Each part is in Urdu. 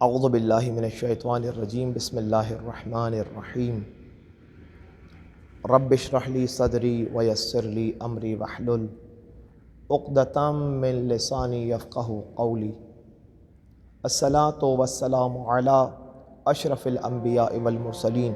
اعوذ باللہ من الشیطان الرجیم بسم اللہ الرحمن الرحیم رب اشرح لی صدری ویسر لی امری واحلل عقدۃ من لسانی یفقہوا قولی۔ الصلاۃ والسلام علی اشرف الانبیاء والمرسلین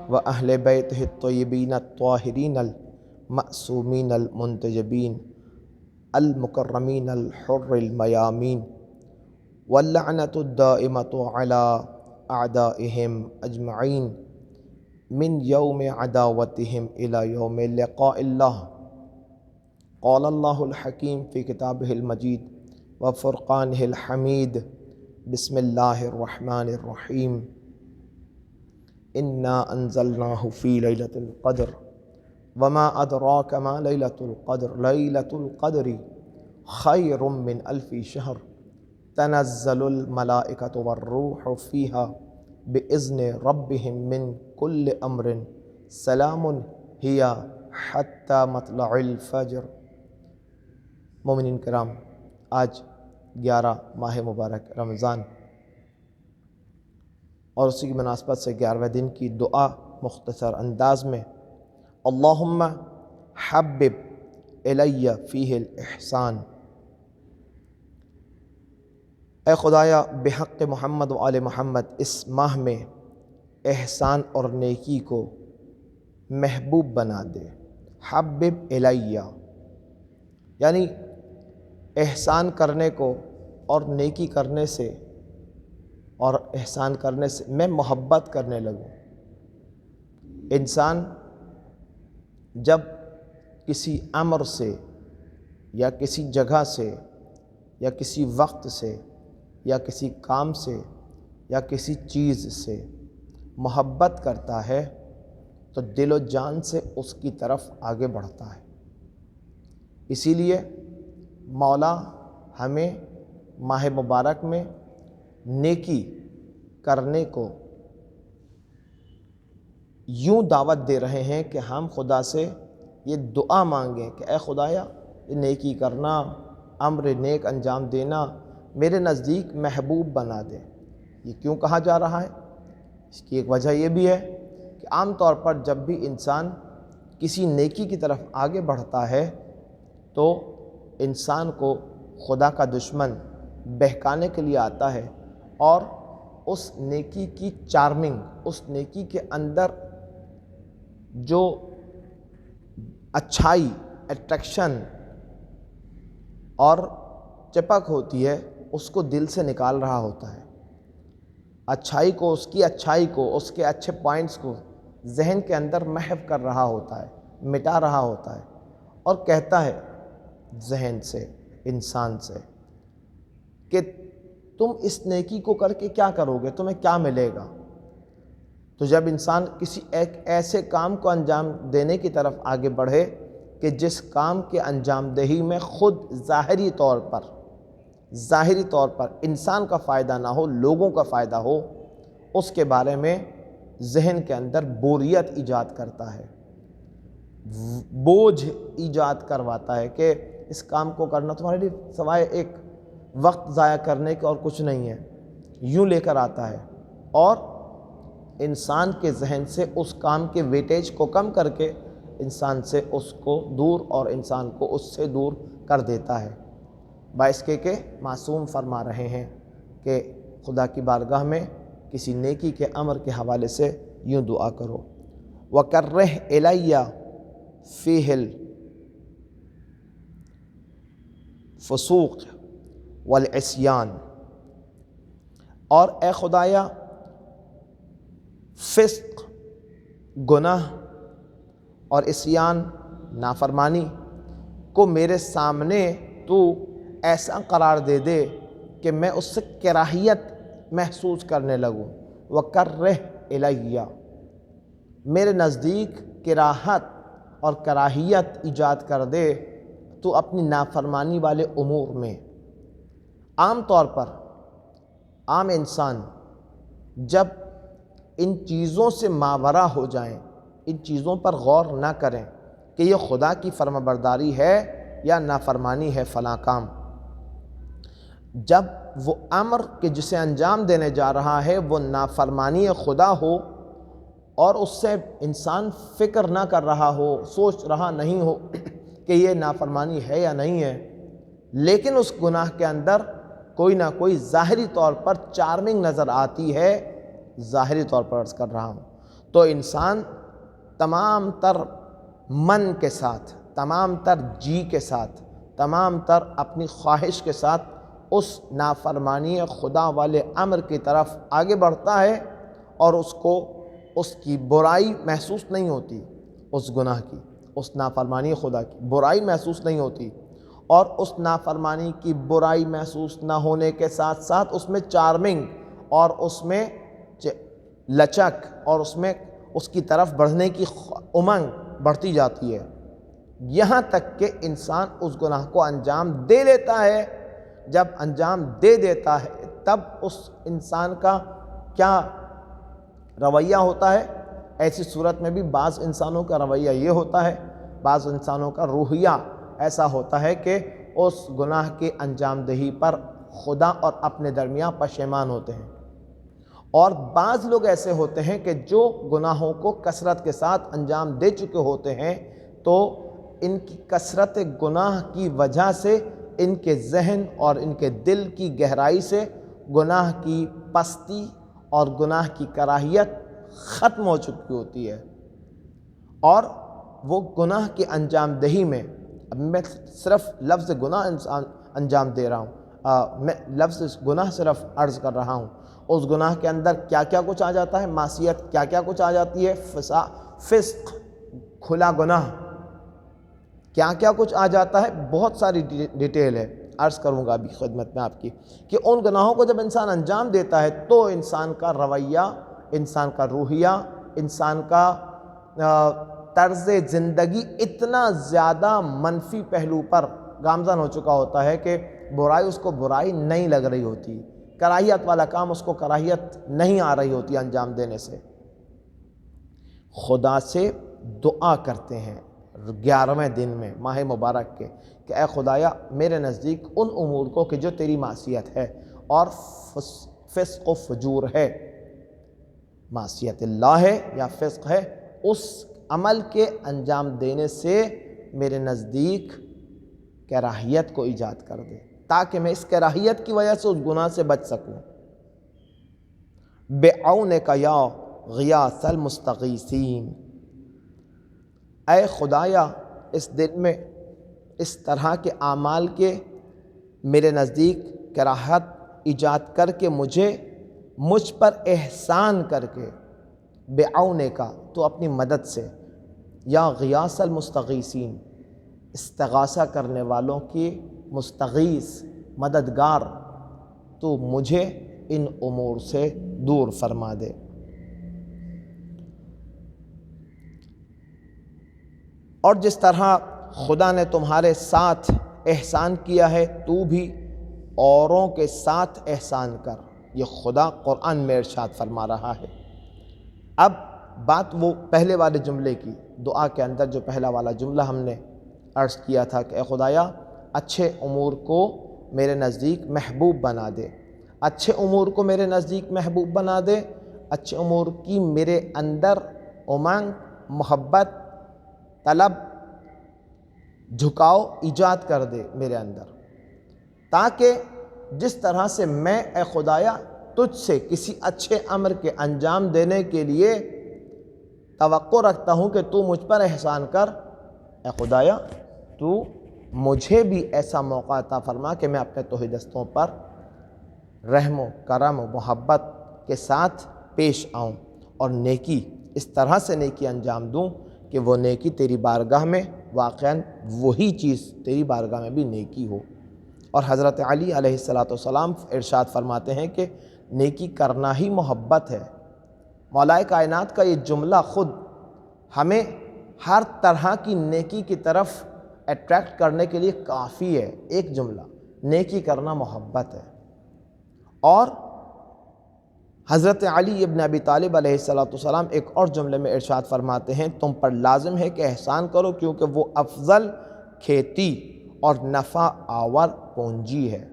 واہل بیتہ الطیبین الطاہرین المعصومین المنتجبین المکرمین الحر المیامین واللعنۃ الدائمۃ علی اعدائہم اجمعین من یوم عداوتہم الی یوم لقاء اللہ۔ قال اللہ الحکیم فی کتابہ المجید وفرقانہ الحمید۔ بسم اللہ الرحمن الرحیم۔ انا انزلناہ فی لیلۃ القدر وما ادراک ما لیلۃ القدر لیلۃ القدر خیر من الف شہر تنزل الملائکۃ والروح فیہا بإذن ربہم من کل امر سلام ہی حتی مطلع الفجر۔ مومنین کرام، آج 11 ماہ مبارک رمضان اور اسی کی مناسبت سے 11ویں دن کی دعا مختصر انداز میں، اللہم حبب الی فیہ الاحسان۔ اے خدایا بحق محمد و آل محمد اس ماہ میں احسان اور نیکی کو محبوب بنا دے۔ حبب الیہ یعنی احسان کرنے کو اور نیکی کرنے سے اور احسان کرنے سے میں محبت کرنے لگوں۔ انسان جب کسی امر سے یا کسی جگہ سے یا کسی وقت سے یا کسی کام سے یا کسی چیز سے محبت کرتا ہے تو دل و جان سے اس کی طرف آگے بڑھتا ہے۔ اسی لیے مولا ہمیں ماہ مبارک میں نیکی کرنے کو یوں دعوت دے رہے ہیں کہ ہم خدا سے یہ دعا مانگیں کہ اے خدایا یہ نیکی کرنا، امر نیک انجام دینا میرے نزدیک محبوب بنا دے۔ یہ کیوں کہا جا رہا ہے؟ اس کی ایک وجہ یہ بھی ہے کہ عام طور پر جب بھی انسان کسی نیکی کی طرف آگے بڑھتا ہے تو انسان کو خدا کا دشمن بہکانے کے لیے آتا ہے اور اس نیکی کی چارمنگ، اس نیکی کے اندر جو اچھائی، اٹریکشن اور چپک ہوتی ہے اس کو دل سے نکال رہا ہوتا ہے۔ اچھائی کو، اس کی اچھائی کو، اس کے اچھے پوائنٹس کو ذہن کے اندر محو کر رہا ہوتا ہے، مٹا رہا ہوتا ہے اور کہتا ہے ذہن سے، انسان سے کہ تم اس نیکی کو کر کے کیا کرو گے، تمہیں کیا ملے گا۔ تو جب انسان کسی ایک ایسے کام کو انجام دینے کی طرف آگے بڑھے کہ جس کام کے انجام دہی میں خود ظاہری طور پر انسان کا فائدہ نہ ہو، لوگوں کا فائدہ ہو، اس کے بارے میں ذہن کے اندر بوریت ایجاد کرتا ہے، بوجھ ایجاد کرواتا ہے کہ اس کام کو کرنا تمہارے لیے سوائے ایک وقت ضائع کرنے کے اور کچھ نہیں ہے، یوں لے کر آتا ہے اور انسان کے ذہن سے اس کام کے ویٹیج کو کم کر کے انسان سے اس کو دور اور انسان کو اس سے دور کر دیتا ہے۔ باعث کہ معصوم فرما رہے ہیں کہ خدا کی بارگاہ میں کسی نیکی کے امر کے حوالے سے یوں دعا کرو، وَكَرِّهْ إِلَيَّ فِيهِ الْفُسُوقِ وَالْعِصْيَانِ۔ اور اے خدایا فسق، گناہ اور عصیان، نافرمانی کو میرے سامنے تو ایسا قرار دے دے کہ میں اس سے کراہیت محسوس کرنے لگوں۔ وَكَرِّهْ إِلَيَّ میرے نزدیک کراہت اور کراہیت ایجاد کر دے تو اپنی نافرمانی والے امور میں۔ عام طور پر عام انسان جب ان چیزوں سے ماورا ہو جائیں، ان چیزوں پر غور نہ کریں کہ یہ خدا کی فرمانبرداری ہے یا نافرمانی ہے فلاں کام، جب وہ امر کہ جسے انجام دینے جا رہا ہے وہ نافرمانی خدا ہو اور اس سے انسان فکر نہ کر رہا ہو، سوچ رہا نہیں ہو کہ یہ نافرمانی ہے یا نہیں ہے، لیکن اس گناہ کے اندر کوئی نہ کوئی ظاہری طور پر چارمنگ نظر آتی ہے، ظاہری طور پر عرض کر رہا ہوں، تو انسان تمام تر من کے ساتھ، تمام تر جی کے ساتھ، تمام تر اپنی خواہش کے ساتھ اس نافرمانی خدا والے امر کی طرف آگے بڑھتا ہے، اور اس کو اس کی برائی محسوس نہیں ہوتی، اس گناہ کی، اس نافرمانی خدا کی برائی محسوس نہیں ہوتی، اور اس نافرمانی کی برائی محسوس نہ ہونے کے ساتھ ساتھ اس میں چارمنگ اور اس میں لچک اور اس میں اس کی طرف بڑھنے کی امنگ بڑھتی جاتی ہے، یہاں تک کہ انسان اس گناہ کو انجام دے لیتا ہے۔ جب انجام دے دیتا ہے تب اس انسان کا کیا رویہ ہوتا ہے؟ ایسی صورت میں بھی بعض انسانوں کا رویہ یہ ہوتا ہے، بعض انسانوں کا روحیہ ایسا ہوتا ہے کہ اس گناہ کی انجام دہی پر خدا اور اپنے درمیان پشیمان ہوتے ہیں، اور بعض لوگ ایسے ہوتے ہیں کہ جو گناہوں کو کثرت کے ساتھ انجام دے چکے ہوتے ہیں، تو ان کی کثرت گناہ کی وجہ سے ان کے ذہن اور ان کے دل کی گہرائی سے گناہ کی پستی اور گناہ کی کراہیت ختم ہو چکی ہوتی ہے، اور وہ گناہ کی انجام دہی میں، اب میں صرف لفظ گناہ انجام دے رہا ہوں، میں لفظ گناہ صرف عرض کر رہا ہوں، اس گناہ کے اندر کیا کیا کچھ آ جاتا ہے، معصیت کیا کیا کچھ آ جاتی ہے، فسق، کھلا گناہ کیا کیا کچھ آ جاتا ہے، بہت ساری ڈیٹیل ہے، عرض کروں گا ابھی خدمت میں آپ کی، کہ ان گناہوں کو جب انسان انجام دیتا ہے تو انسان کا رویہ، انسان کا روحیہ، انسان کا طرز زندگی اتنا زیادہ منفی پہلو پر گامزن ہو چکا ہوتا ہے کہ برائی اس کو برائی نہیں لگ رہی ہوتی، کراہیت والا کام اس کو کراہیت نہیں آ رہی ہوتی انجام دینے سے۔ خدا سے دعا کرتے ہیں 11ویں دن میں ماہ مبارک کے کہ اے خدایا میرے نزدیک ان امور کو کہ جو تیری معصیت ہے اور فسق و فجور ہے، معصیت اللہ ہے یا فسق ہے، اس عمل کے انجام دینے سے میرے نزدیک کراہیت کو ایجاد کر دے، تاکہ میں اس کراہیت کی وجہ سے اس گناہ سے بچ سکوں۔ بعونک یا غیاث المستغیثین، اے خدایا اس دل میں اس طرح کے اعمال کے میرے نزدیک کراہت ایجاد کر کے مجھ پر احسان کر کے، بعونک تو اپنی مدد سے، یا غیاث المستغیثین استغاثہ کرنے والوں کی مستغیث مددگار، تو مجھے ان امور سے دور فرما دے۔ اور جس طرح خدا نے تمہارے ساتھ احسان کیا ہے تو بھی اوروں کے ساتھ احسان کر، یہ خدا قرآن میں ارشاد فرما رہا ہے۔ اب بات وہ پہلے والے جملے کی، دعا کے اندر جو پہلا والا جملہ ہم نے عرض کیا تھا کہ اے خدایا اچھے امور کو میرے نزدیک محبوب بنا دے، اچھے امور کو میرے نزدیک محبوب بنا دے، اچھے امور کی میرے اندر امنگ، محبت، طلب، جھکاؤ ایجاد کر دے میرے اندر، تاکہ جس طرح سے میں اے خدایا تجھ سے کسی اچھے امر کے انجام دینے کے لیے توقع رکھتا ہوں کہ تو مجھ پر احسان کر، اے خدایا تو مجھے بھی ایسا موقع عطا فرما کہ میں اپنے توحیدستوں پر رحم و کرم و محبت کے ساتھ پیش آؤں، اور نیکی اس طرح سے نیکی انجام دوں کہ وہ نیکی تیری بارگاہ میں واقعاً وہی چیز تیری بارگاہ میں بھی نیکی ہو۔ اور حضرت علی علیہ السلام ارشاد فرماتے ہیں کہ نیکی کرنا ہی محبت ہے۔ مولا کائنات کا یہ جملہ خود ہمیں ہر طرح کی نیکی کی طرف اٹریکٹ کرنے کے لیے کافی ہے، ایک جملہ، نیکی کرنا محبت ہے۔ اور حضرت علی ابن ابی طالب علیہ السلام ایک اور جملے میں ارشاد فرماتے ہیں تم پر لازم ہے کہ احسان کرو کیونکہ وہ افضل کھیتی اور نفع آور پونجی ہے۔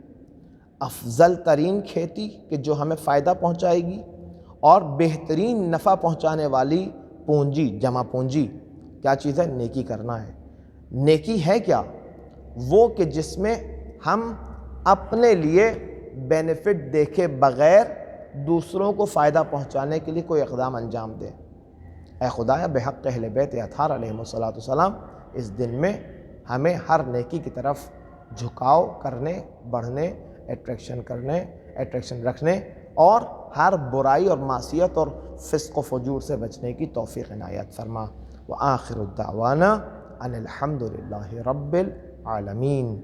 افضل ترین کھیتی کہ جو ہمیں فائدہ پہنچائے گی، اور بہترین نفع پہنچانے والی پونجی، جمع پونجی کیا چیز ہے؟ نیکی کرنا ہے۔ نیکی ہے کیا؟ وہ کہ جس میں ہم اپنے لیے بینیفٹ دیکھے بغیر دوسروں کو فائدہ پہنچانے کے لیے کوئی اقدام انجام دیں۔ اے خدایا بحق اہل بیت اطہار علیہ السلام اس دن میں ہمیں ہر نیکی کی طرف جھکاؤ کرنے، بڑھنے، اٹریکشن رکھنے، اور ہر برائی اور معصیت اور فسق و فجور سے بچنے کی توفیق عنایت فرما۔ وآخر الدعوانا ان الحمد للہ رب العالمین۔